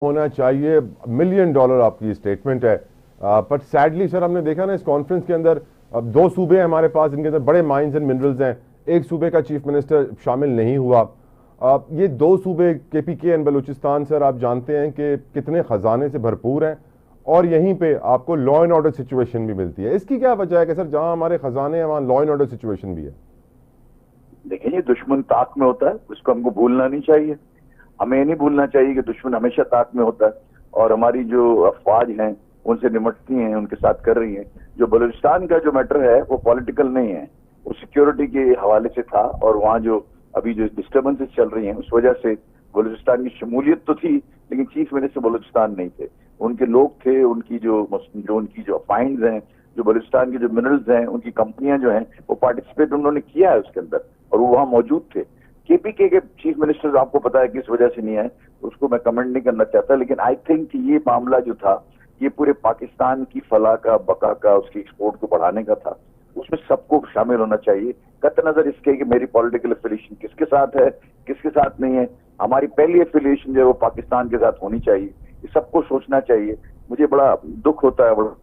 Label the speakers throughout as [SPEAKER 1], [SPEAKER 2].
[SPEAKER 1] होना चाहिए। $1 मिलियन आपकी स्टेटमेंट है। बट सैडली सर हमने देखा ना इस कॉन्फ्रेंस के अंदर अब दो सूबे हैं हमारे पास जिनके अंदर बड़े माइंस एंड मिनरल्स हैं। एक सूबे का चीफ मिनिस्टर शामिल नहीं हुआ। ये दो सूबे केपीके एंड बलूचिस्तान सर आप जानते हैं कि कितने खजाने से भरपूर हैं और यहीं पे आपको लॉ एंड ऑर्डर सिचुएशन भी मिलती है। इसकी क्या वजह है कि सर जहां हमारे खजाने हैं वहां लॉ एंड ऑर्डर सिचुएशन भी है?
[SPEAKER 2] देखिए, ये दुश्मन ताक में होता है, उसको हमको भूलना नहीं चाहिए। हमें ये नहीं भूलना चाहिए कि दुश्मन हमेशा ताक में होता है और हमारी जो अफवाज हैं उनसे निमटती हैं, उनके साथ कर रही हैं। जो बलूचिस्तान का जो मैटर है वो पॉलिटिकल नहीं है, वो सिक्योरिटी के हवाले से था। और वहाँ जो अभी जो डिस्टर्बेंसेस चल रही हैं उस वजह से बलूचिस्तान की शमूलियत तो थी लेकिन चीफ मिनिस्टर बलूचिस्तान नहीं थे। उनके लोग थे, उनकी जो फाइंड्स हैं, जो बलूचिस्तान के जो मिनरल्स हैं, उनकी कंपनियां जो हैं वो पार्टिसिपेट उन्होंने किया है उसके अंदर और वो वहाँ मौजूद थे। केपीके के चीफ मिनिस्टर आपको पता है किस वजह से नहीं आए, उसको मैं कमेंट नहीं करना चाहता, लेकिन आई थिंक ये मामला जो था ये पूरे पाकिस्तान की फलाह का, बका का, उसकी एक्सपोर्ट को बढ़ाने का था। उसमें सबको शामिल होना चाहिए, कत नजर इसके कि मेरी पॉलिटिकल एफिलिएशन किसके साथ है, किसके साथ नहीं है। हमारी पहली एफिलिएशन जो है वो पाकिस्तान के साथ होनी चाहिए, ये सबको सोचना चाहिए। मुझे बड़ा दुख होता है, बड़ा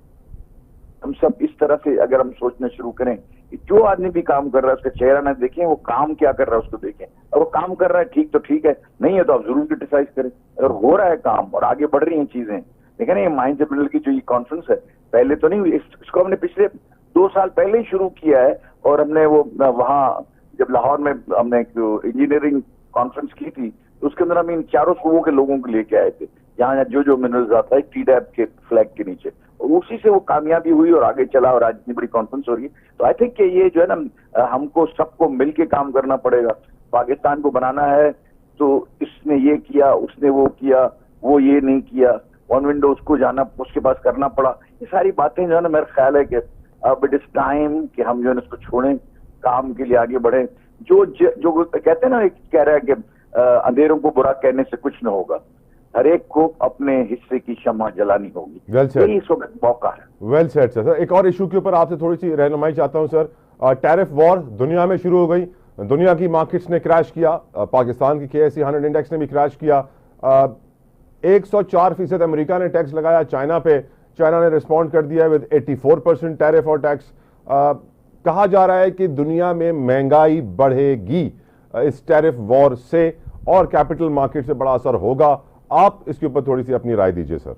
[SPEAKER 2] हम सब इस तरह से अगर हम सोचना शुरू करें कि जो आदमी भी काम कर रहा है उसका चेहरा ना देखें, वो काम क्या कर रहा है उसको देखें। और वो काम कर रहा है ठीक तो ठीक है, नहीं है तो आप जरूर क्रिटिसाइज करें। अगर हो रहा है काम और आगे बढ़ रही हैं चीजें, देखिए ना ये माइंड मिनरल की जो ये कॉन्फ्रेंस है पहले तो नहीं हुई, इसको हमने पिछले 2 साल पहले ही शुरू किया है। और हमने वो वहाँ जब लाहौर में हमने इंजीनियरिंग कॉन्फ्रेंस की थी तो उसके अंदर हम इन चारों सूबों के लोगों को लेके आए थे, यहाँ जो मिनरल्स आता है टीडैप के फ्लैग के नीचे, और उसी से वो कामयाबी हुई और आगे चला और आज इतनी बड़ी कॉन्फ्रेंस हो रही है। तो आई थिंक कि ये जो है ना हमको सबको मिलके काम करना पड़ेगा। पाकिस्तान को बनाना है तो इसने ये किया, उसने वो किया, वो ये नहीं किया, वन विंडो उसको जाना, उसके पास करना पड़ा, ये सारी बातें जो है ना मेरा ख्याल है कि अब इट इज टाइम कि हम जो है इसको छोड़ें, काम के लिए आगे बढ़े। जो कहते हैं ना, एक कह रहा है कि अंधेरों को बुरा कहने से कुछ न होगा, हर एक को अपने हिस्से की शम्मा जलानी होगी। यही इस वक्त मौका है।
[SPEAKER 1] Well said sir. एक और इशू के ऊपर आपसे थोड़ी सी रहनुमाई चाहता हूं सर। टैरिफ वॉर दुनिया में शुरू हो गई, दुनिया की मार्केट्स ने क्रैश किया, पाकिस्तान की KSE 100 इंडेक्स ने भी क्रैश किया। 104% अमेरिका ने टैक्स लगाया चाइना पे, चाइना ने रिस्पॉन्ड कर दिया विद 84% टैरिफ और टैक्स। कहा जा रहा है कि दुनिया में महंगाई बढ़ेगी इस टैरिफ वॉर से और कैपिटल मार्केट से बड़ा असर होगा। आप इसके ऊपर थोड़ी सी अपनी राय दीजिए सर।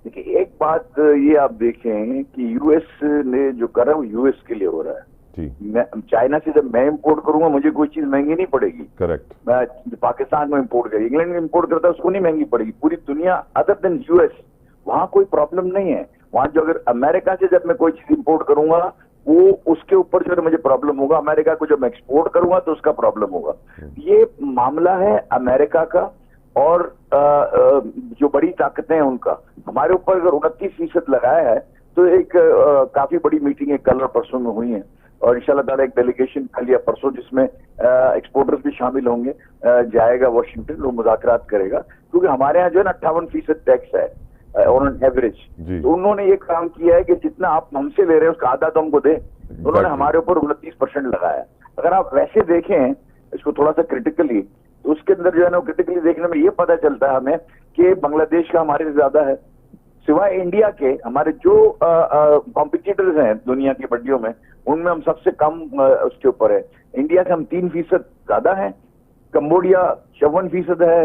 [SPEAKER 2] देखिए, एक बात ये आप देखें कि यूएस ने जो करा वो यूएस के लिए हो रहा है। मैं चाइना से जब मैं इंपोर्ट करूंगा मुझे कोई चीज महंगी नहीं पड़ेगी।
[SPEAKER 1] करेक्ट।
[SPEAKER 2] मैं पाकिस्तान में इंपोर्ट करूँ, इंग्लैंड में इंपोर्ट करता है उसको नहीं महंगी पड़ेगी। पूरी दुनिया अदर देन यूएस, वहां कोई प्रॉब्लम नहीं है। वहां जो अगर अमेरिका से जब मैं कोई चीज इंपोर्ट करूंगा वो उसके ऊपर जो है मुझे प्रॉब्लम होगा, अमेरिका को जब मैं एक्सपोर्ट करूंगा तो उसका प्रॉब्लम होगा। ये मामला है अमेरिका का और जो बड़ी ताकतें हैं उनका। हमारे ऊपर अगर 29% लगाया है तो एक काफी बड़ी मीटिंग कल और परसों में हुई है और इंशाल्लाह ताला एक डेलीगेशन कल या परसों जिसमें एक्सपोर्टर्स भी शामिल होंगे जाएगा वाशिंगटन, वो मुज़ाकरात करेगा। क्योंकि हमारे यहाँ जो है ना 58% टैक्स है ऑन एवरेज। तो उन्होंने ये काम किया है कि जितना आप हमसे ले रहे हैं उसका आधा तो हमको दें। उन्होंने हमारे ऊपर 29% लगाया। अगर आप वैसे देखें इसको थोड़ा सा क्रिटिकली, तो उसके अंदर जो है ना क्रिटिकली देखने में ये पता चलता है हमें कि बांग्लादेश का हमारे से ज्यादा है। सिवाय इंडिया के हमारे जो कॉम्पिटिटर्स हैं दुनिया की मंडियों में, उनमें हम सबसे कम उसके ऊपर है। इंडिया से हम 3% ज्यादा हैं, कंबोडिया 54% है,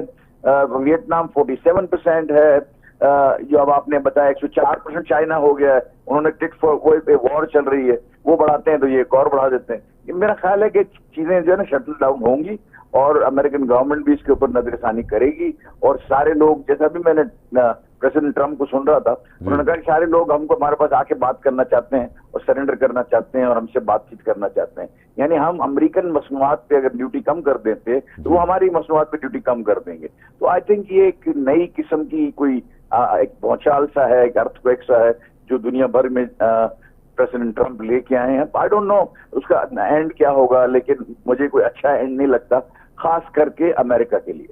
[SPEAKER 2] वियतनाम 47% है, जो अब आपने बताया 104% चाइना हो गया है। उन्होंने टिट फॉर वॉर चल रही है, वो बढ़ाते हैं तो ये एक और बढ़ा देते हैं। मेरा ख्याल है कि चीजें जो है ना शटल डाउन होंगी और अमेरिकन गवर्नमेंट भी इसके ऊपर नजरसानी करेगी। और सारे लोग, जैसा भी मैंने प्रेसिडेंट ट्रम्प को सुन रहा था, उन्होंने कहा कि सारे लोग हमको हमारे पास आके बात करना चाहते हैं और सरेंडर करना चाहते हैं और हमसे बातचीत करना चाहते हैं। यानी हम अमेरिकन मसनूआत पे अगर ड्यूटी कम कर देते तो वो हमारी मसनूआत पे ड्यूटी कम कर देंगे। तो आई थिंक ये एक नई किस्म की कोई एक भौचाल सा है, एक अर्थक्वेक सा है जो दुनिया भर में प्रेसिडेंट ट्रम्प लेके आए हैं। आई डोंट नो उसका एंड क्या होगा, लेकिन मुझे कोई अच्छा एंड नहीं लगता, खास करके अमेरिका के लिए।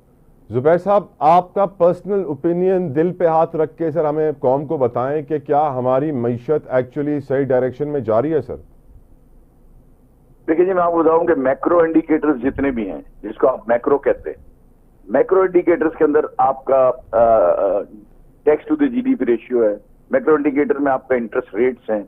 [SPEAKER 1] जुबैर साहब, आपका पर्सनल ओपिनियन दिल पे हाथ रख के सर हमें कौम को बताएं कि क्या हमारी मईशत एक्चुअली सही डायरेक्शन में जा रही है सर?
[SPEAKER 2] देखिए जी, मैं आपको बताऊं कि मैक्रो इंडिकेटर्स जितने भी हैं, जिसको आप मैक्रो कहते हैं, मैक्रो इंडिकेटर्स के अंदर आपका tax to the GDP ratio है, मैक्रो इंडिकेटर में आपका इंटरेस्ट रेट्स हैं,